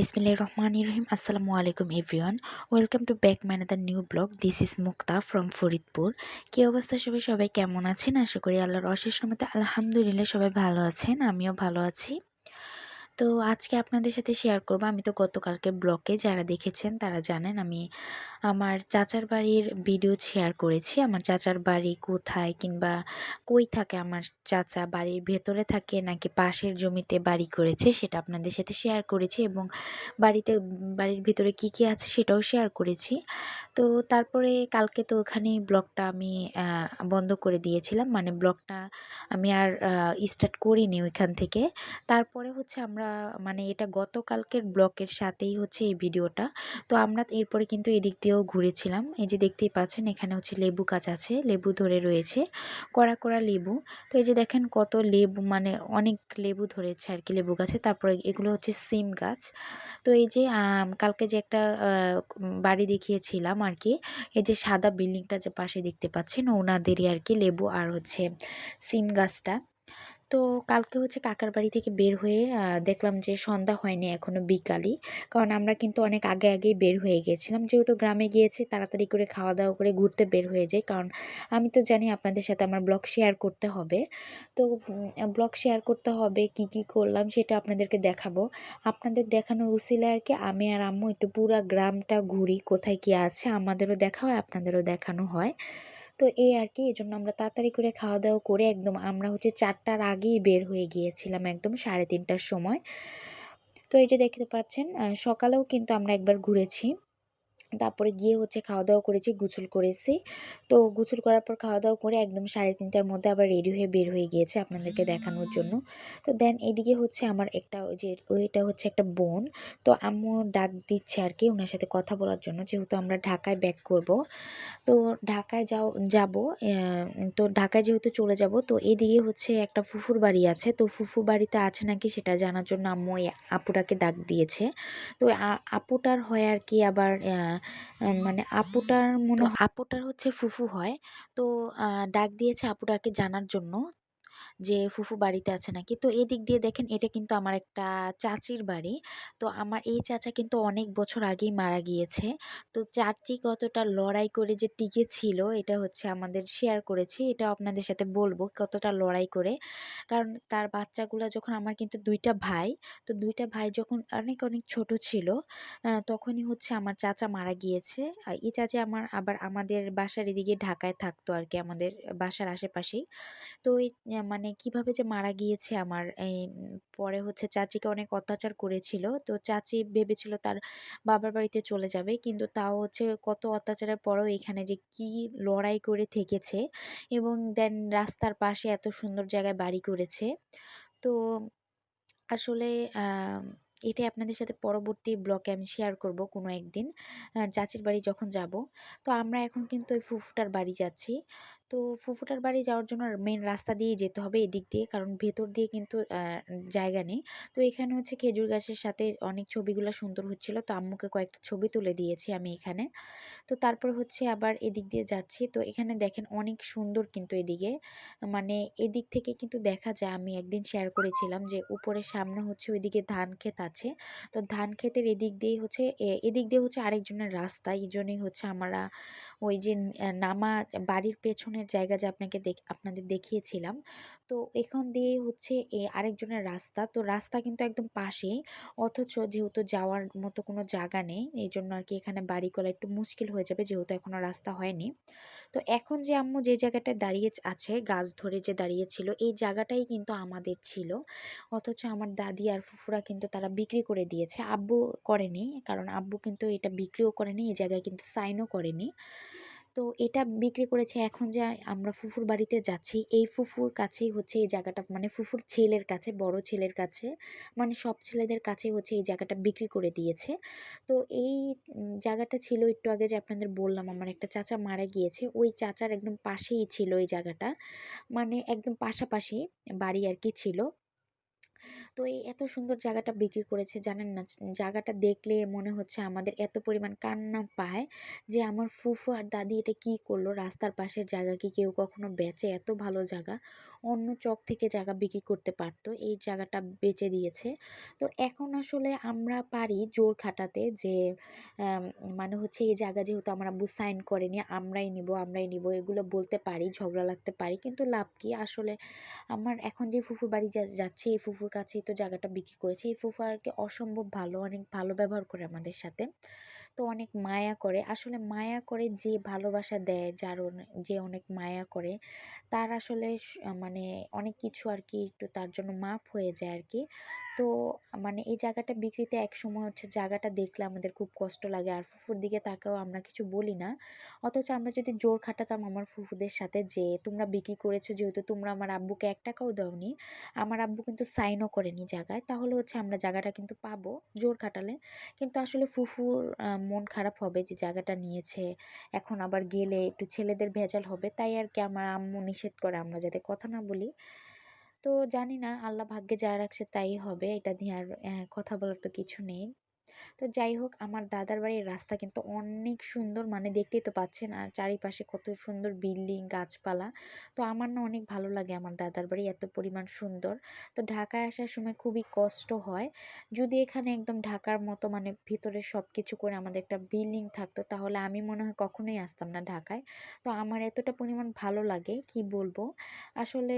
Bismillahirrahmanirrahim. Assalamu alaikum everyone. Welcome to back my another new blog. This is Mukta from Faridpur. কি অবস্থা সবাই কেমন আছেন? আশা করি আল্লাহর অশেষ রহমতে আলহামদুলিল্লাহ সবাই ভালো আছেন। আমিও ভালো আছি। তো আজকে আপনাদের সাথে শেয়ার করব, আমি তো গতকালকে ব্লগে যারা দেখেছেন তারা জানেন আমি আমার চাচার বাড়ির ভিডিও শেয়ার করেছি। আমার চাচার বাড়ি কোথায় কিংবা কই থাকে আমার চাচা, বাড়ির ভেতরে থাকে নাকি পাশের জমিতে বাড়ি করেছে সেটা আপনাদের সাথে শেয়ার করেছি, এবং বাড়ির ভিতরে কি আছে সেটাও শেয়ার করেছি। তো তারপরে কালকে তো ওখানেই ব্লগটা আমি বন্ধ করে দিয়েছিলাম, মানে ব্লগটা আমি আর স্টার্ট করিনি ওইখান থেকে। তারপরে হচ্ছে আমরা মানে এটা গতকালকের ব্লগের সাথেই হচ্ছে এই ভিডিওটা। তো আমরা এরপরে কিন্তু এদিক দিয়েও ঘুরেছিলাম। এই যে দেখতেই পাচ্ছেন এখানে হচ্ছে লেবু গাছ আছে, লেবু ধরে রয়েছে, কড়া কড়া লেবু। তো এই যে দেখেন কত লেবু, মানে অনেক লেবু ধরেছে আর কি লেবু গাছে। তারপরে এগুলো হচ্ছে সিম গাছ। তো এই যে কালকে যে একটা বাড়ি দেখিয়েছিলাম আর কি, এই যে সাদা বিল্ডিংটা যে পাশে দেখতে পাচ্ছেন ওনাদেরই আর কি লেবু আর হচ্ছে সিম গাছটা। তো কালকে হচ্ছে কাকার বাড়ি থেকে বের হয়ে দেখলাম যে সন্ধ্যা হয়নি এখনও, বিকালই। কারণ আমরা কিন্তু অনেক আগেই বের হয়ে গিয়েছিলাম, যেহেতু গ্রামে গিয়েছি তাড়াতাড়ি করে খাওয়া দাওয়া করে ঘুরতে বের হয়ে যাই, কারণ আমি তো জানি আপনাদের সাথে আমার ব্লগ শেয়ার করতে হবে। তো ব্লগ শেয়ার করতে হবে, কি করলাম সেটা আপনাদেরকে দেখাবো। আপনাদের দেখানোর উছিলায় আর কি আমি আর আম্মু একটু পুরা গ্রামটা ঘুরি, কোথায় কি আছে আমাদেরও দেখা হয় আপনাদেরও দেখানো হয়। তো এই আর কি, এজন্য আমরা তাড়াতাড়ি করে খাওয়া দাওয়া করে একদম আমরা হচ্ছে 4টার আগেই বের হয়ে গিয়েছিলাম, একদম 3:30টার সময়। তো এই যে দেখতে পাচ্ছেন সকালেও কিন্তু আমরা একবার ঘুরেছি। তারপরে গিয়ে হচ্ছে খাওয়া দাওয়া করেছি, গোসল করেছি। তো গোসল করার পর খাওয়া দাওয়া করে একদম 3:30টার মধ্যে আবার রেডি হয়ে বের হয়ে গিয়েছে আপনাদেরকে দেখানোর জন্য। তো দেন এদিকে হচ্ছে আমার একটা ওই যে ওইটা হচ্ছে একটা বোন। তো আম্মু ডাক দিচ্ছে আর কি ওনার সাথে কথা বলার জন্য, যেহেতু আমরা ঢাকায় ব্যাক করব। তো ঢাকায় যাব, তো ঢাকায় যেহেতু চলে যাব, তো এদিকে হচ্ছে একটা ফুফুর বাড়ি আছে। তো ফুফু বাড়িতে আছে নাকি সেটা জানার জন্য আম্মু এই আপুটাকে ডাক দিয়েছে। তো আপুটার হয় আর কি আবার মানে আপুটার মনে হয় আপুটার হচ্ছে ফুফু হয়। তো ডাক দিয়েছে আপুটাকে জানার জন্য যে ফুফু বাড়িতে আছে নাকি। তো এদিক দিয়ে দেখেন এটা কিন্তু আমার একটা চাচির বাড়ি। তো আমার এই চাচা কিন্তু অনেক বছর আগেই মারা গিয়েছে। তো চাচি কতটা লড়াই করে যে টিকে ছিল এটা হচ্ছে আমাদের শেয়ার করেছি, এটাও আপনাদের সাথে বলবো কতটা লড়াই করে। কারণ তার বাচ্চাগুলা যখন, আমার কিন্তু 2টা ভাই, তো 2টা ভাই যখন অনেক ছোট ছিল তখনই হচ্ছে আমার চাচা মারা গিয়েছে। আর এই চাচা আবার আমাদের বাসার এদিকে ঢাকায় থাকতো আর কি, আমাদের বাসার আশেপাশেই। তো এই মানে কিভাবে যে মারা গিয়েছে আমার এই পরে হচ্ছে চাচিকে অনেক অত্যাচার করেছিল। তো চাচি ভেবেছিল তার বাবার বাড়িতে চলে যাবে, কিন্তু তাও হচ্ছে কত অত্যাচারের পরেও এখানে যে কি লড়াই করে থেকেছে, এবং দেন রাস্তার পাশে এত সুন্দর জায়গায় বাড়ি করেছে। তো আসলে এটাই আপনাদের সাথে পরবর্তী ব্লগে আমি শেয়ার করব কোনো একদিন, চাচির বাড়ি যখন যাব। তো আমরা এখন কিন্তু ওই ফুফুটার বাড়ি যাচ্ছি। তো ফুফুটার বাড়ি যাওয়ার জন্য মেন রাস্তা দিয়েই যেতে হবে এদিক দিয়ে, কারণ ভেতর দিয়ে কিন্তু জায়গা নেই। তো এখানে হচ্ছে খেজুর গাছের সাথে অনেক ছবিগুলো সুন্দর হচ্ছিল, তো আম্মুকে কয়েকটা ছবি তুলে দিয়েছি আমি এখানে। তো তারপরে হচ্ছে আবার এদিক দিয়ে যাচ্ছি। তো এখানে দেখেন অনেক সুন্দর কিন্তু এদিকে, মানে এদিক থেকে কিন্তু দেখা যায়, আমি একদিন শেয়ার করেছিলাম যে উপরে সামনে হচ্ছে ওইদিকে ধান ক্ষেত আছে। তো ধান ক্ষেতের এদিক দিয়ে হচ্ছে এদিক দিয়ে হচ্ছে আরেকজনের রাস্তা, এই জন্যই হচ্ছে আমরা ওই যে নামা বাড়ির পেছনের জায়গা যে আপনাদের দেখিয়েছিলাম, তো এখান দিয়ে হচ্ছে আরেকজনের রাস্তা। তো রাস্তা কিন্তু একদম পাশেই, অথচ যেহেতু যাওয়ার মতো কোনো জায়গা নেই এই জন্য আর কি এখানে বাড়ি করা একটু মুশকিল হয়ে যাবে, যেহেতু এখনো রাস্তা হয়নি। তো এখন যে আম্মু যে জায়গাটায় দাঁড়িয়ে আছে, গাছ ধরে যে দাঁড়িয়েছিল, এই জায়গাটাই কিন্তু আমাদের ছিল। অথচ আমার দাদি আর ফুফুরা কিন্তু তারা বিক্রি করে দিয়েছে, আব্বু করেনি, কারণ আব্বু কিন্তু এটা বিক্রিও করেনি, এই জায়গায় কিন্তু সাইনও করেনি। তো এটা বিক্রি করেছে। এখন যে আমরা ফুফুর বাড়িতে যাচ্ছি, এই ফুফুর কাছেই হচ্ছে এই জায়গাটা, মানে ফুফুর ছেলের কাছে, বড় ছেলের কাছে, মানে সব ছেলেদের কাছে হচ্ছে এই জায়গাটা বিক্রি করে দিয়েছে। তো এই জায়গাটা ছিল একটু আগে যে আপনাদের বললাম আমার একটা চাচা মারা গিয়েছে, ওই চাচার একদম পাশেই ছিল এই জায়গাটা, মানে একদম পাশাপাশি বাড়ি আর কি ছিল। তো এই এত সুন্দর জায়গাটা বিক্রি করেছে জানেন না, জায়গাটা দেখলে মনে হচ্ছে আমাদের এত পরিমাণ কান্না পায় যে আমার ফুফু আর দাদি এটা কি করলো, রাস্তার পাশের জায়গা কি কেউ কখনো বেচে এত ভালো জায়গা? অন্য চক থেকে জায়গা বিক্রি করতে পারতো, এই জায়গাটা বেচে দিয়েছে। তো এখন আসলে আমরা পারি জোর খাটাতে যে আম মানে হচ্ছে এই জায়গা যেহেতু আমার আব্বু সাইন করেনি, আমরাই নিবো এগুলো বলতে পারি, ঝগড়া লাগতে পারি। কিন্তু লাভ কি? আসলে আমার এখন যে ফুফুর বাড়ি যাচ্ছি, এই ফুফুর কাছেই তো জায়গাটা বিক্রি করেছি। এই ফুফু আরকি অসম্ভব ভালো, অনেক ভালো ব্যবহার করে আমাদের সাথে। তো অনেক মায়া করে। আসলে মায়া করে যে ভালোবাসা দেয়, যে অনেক মায়া করে, তার আসলে মানে অনেক কিছু আরকি একটু তার জন্য মাফ হয়ে যায় আরকি। তো মানে এই জায়গাটা বিক্রিতে একসময় হচ্ছে জায়গাটা দেখলে আমাদের খুব কষ্ট লাগে। আর ফুফুর দিকে তাকাও আমরা কিছু বলি না। অথচ আমরা যদি জোর খাটাতাম আমার ফুফুদের সাথে যে, "তোমরা বিক্রি করেছো যেহেতু তোমরা আমার আব্বুকে ৳১ ও দাওনি। আমার আব্বু কিন্তু সাইনও করেনি জায়গায়। তাহলে হচ্ছে আমরা জায়গাটা কিন্তু পাবো জোর খাটালে।" কিন্তু আসলে ফুফুর মন খারাপ হবে যে জায়গাটা নিয়েছে। এখন আবার গেলে একটু ছেলেদের ভেজাল হবে। তাই আরকি আমার আম্মু নিষেধ করে আমরা যাতে কথা না বলি। তো জানি না আল্লাহ ভাগ্যে যা রাখছে তাই হবে। এটা নিয়ে আর কথা বলার তো কিছু নেই। তো যাই হোক, আমার দাদার বাড়ির রাস্তা কিন্তু অনেক সুন্দর, মানে দেখতেই তো পাচ্ছেন আর চারিপাশে কত সুন্দর বিল্ডিং গাছপালা। তো আমার না অনেক ভালো লাগে আমার দাদার বাড়ি, এত পরিমাণ সুন্দর। তো ঢাকায় আসার সময় খুবই কষ্ট হয়। যদি এখানে একদম ঢাকার মতো মানে ভিতরে সব কিছু করে আমাদের একটা বিল্ডিং থাকতো, তাহলে আমি মনে হয় কখনোই আসতাম না ঢাকায়। তো আমার এতটা পরিমাণ ভালো লাগে কি বলবো। আসলে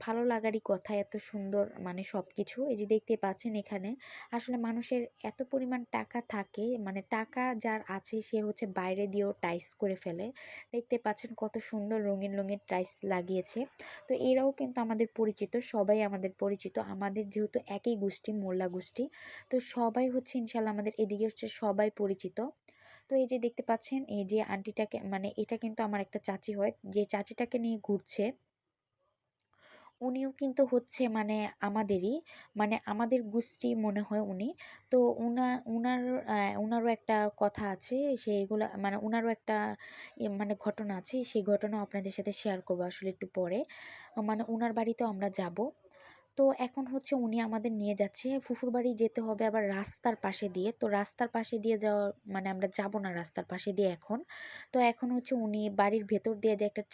ভালো লাগারই কথা, এত সুন্দর মানে সব কিছু এই যে দেখতে পাচ্ছেন এখানে। আসলে মানুষের এত পরিমাণ টাকা থাকে, মানে টাকা যার আছে সে হচ্ছে বাইরে দিয়েও টাইলস করে ফেলে। দেখতে পাচ্ছেন কত সুন্দর রঙিন রঙিন টাইলস লাগিয়েছে। তো এরাও কিন্তু আমাদের পরিচিত, সবাই আমাদের পরিচিত। আমাদের যেহেতু একই গোষ্ঠী, মোল্লা গোষ্ঠী, তো সবাই হচ্ছে ইনশাল্লাহ আমাদের এদিকে হচ্ছে সবাই পরিচিত। তো এই যে দেখতে পাচ্ছেন এই যে আন্টিটাকে, মানে এটা কিন্তু আমার একটা চাচি হয়, যে চাচিটাকে নিয়ে ঘুরছে উনিও কিন্তু হচ্ছে মানে আমাদেরই, মানে আমাদের গোষ্ঠী মনে হয় উনি। তো উনারও একটা কথা আছে, সেইগুলা মানে উনারও একটা মানে ঘটনা আছে, সেই ঘটনাও আপনাদের সাথে শেয়ার করবো আসলে একটু পরে। মানে উনার বাড়িতেও আমরা যাব। তো এখন হচ্ছে উনি আমাদের নিয়ে যাচ্ছে ফুফুর বাড়ি, যেতে হবে আবার রাস্তার পাশে দিয়ে। তো রাস্তার পাশে দিয়ে যাওয়া মানে আমরা যাব না রাস্তার পাশে দিয়ে এখন। তো এখন হচ্ছে উনি বাড়ির ভেতর দিয়ে যে একটা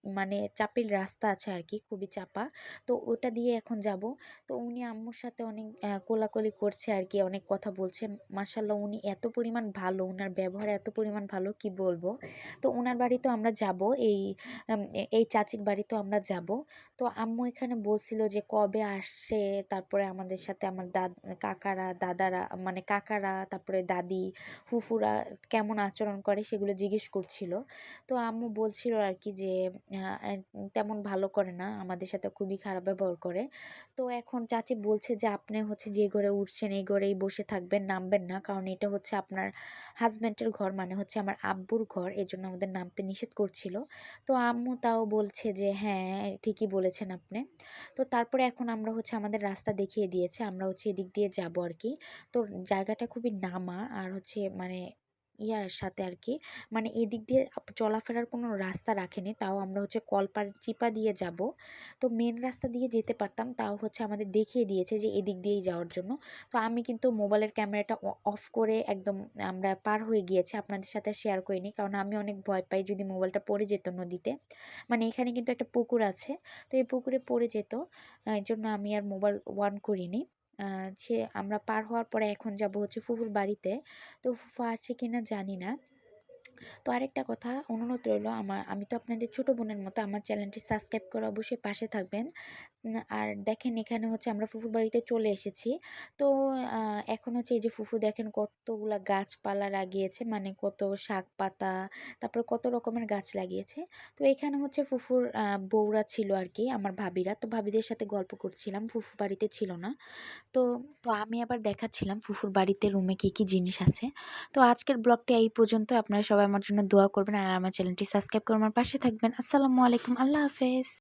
মানে চাপিল রাস্তা আছে আরকি, খুবই চাপা। তো ওটা দিয়ে এখন যাব। তো উনি আম্মুর সাথে অনেক কোলাকুলি করছে আরকি, অনেক কথা বলছে। মাশাআল্লাহ উনি এত পরিমাণ ভালো, উনার ব্যবহার এত পরিমাণ ভালো কি বলবো। তো উনার বাড়িতেও আমরা যাব, এই চাচির বাড়িতেও আমরা যাব। তো আম্মু এখানে বলছিল যে কবে আসছে, তারপরে আমাদের সাথে আমার কাকারা, দাদারা মানে কাকারা, তারপরে দাদি, ফুফুরা কেমন আচরণ করে সেগুলো জিজ্ঞেস করছিল। তো আম্মু বলছিল আরকি যে আ এ তেমন ভালো করে না। আমাদের সাথে খুবই খারাপ ব্যবহার করে। তো এখন চাচি বলছে যে, "আপনি হচ্ছে যে ঘরে উঠছেন এই ঘরেই বসে থাকবেন, নামবেন না। কারণ এটা হচ্ছে আপনার হাসব্যান্ডের ঘর, মানে হচ্ছে আমার আব্বুর ঘর। এজন্য আমাদের নামতে নিষেধ করছিল।" তো আম্মু তাও বলছে যে, "হ্যাঁ, ঠিকই বলেছেন আপনি।" তো তারপরে এখন আমরা হচ্ছে আমাদের রাস্তা দেখিয়ে দিয়েছে। আমরা হচ্ছে এদিক দিয়ে যাবো আরকি। তো জায়গাটা খুবই নামা আর হচ্ছে মানে ইয়ার সাথে আরকি, মানে এদিক দিয়ে চলাফেরার কোনো রাস্তা রাখেনি। তাও আমরা হচ্ছে কলপার চিপা দিয়ে যাব। তো মেইন রাস্তা দিয়ে যেতে পারতাম, তাও হচ্ছে আমাদের দেখিয়ে দিয়েছে যে এদিক দিয়েই যাওয়ার জন্য। তো আমি কিন্তু মোবাইলের ক্যামেরাটা অফ করে একদম আমরা পার হয়ে গিয়েছি। আপনাদের সাথে শেয়ার করিনি। কারণ আমি অনেক ভয় পাই যদি মোবাইলটা পড়ে যেত নদীতে। মানে এখানে কিন্তু একটা পুকুর আছে। তো এই পুকুরে পড়ে যেত। এজন্য আমি আর মোবাইল অন করিনি। আ আমরা পার হওয়ার পরে এখন যাব হচ্ছে ফুফুর বাড়িতে। তো ফুফু আসছে কিনা জানি না। তো আরেকটা কথা, অনুরোধ রইলো, আমি তো আপনাদের ছোট বোনের মতো, আমার চ্যানেলটি সাবস্ক্রাইব করে অবশ্যই পাশে থাকবেন। আর দেখেন এখানে হচ্ছে আমরা ফুফুর বাড়িতে চলে এসেছি। তো আ এখন হচ্ছে এই যে ফুফু দেখেন কতগুলা গাছপালা লাগিয়েছে, মানে কত শাক পাতা, তারপরে কত রকমের গাছ লাগিয়েছে। তো এখানে হচ্ছে ফুফুর বউরা ছিল আরকি, আমার ভাবিরা। তো ভাবিদের সাথে গল্প করছিলাম, ফুফু বাড়িতে ছিল না। তো তো আমি আবার দেখাচ্ছিলাম ফুফুর বাড়িতে রুমে কি, কি জিনিস আছে। তো আজকের ব্লগটা এই পর্যন্ত। আপনারা সবাই আমার জন্য দোয়া করবেন আর আমার চ্যানেলটি সাবস্ক্রাইব করে আমার পাশে থাকবেন। আসসালামু আলাইকুম। আল্লাহ হাফেজ।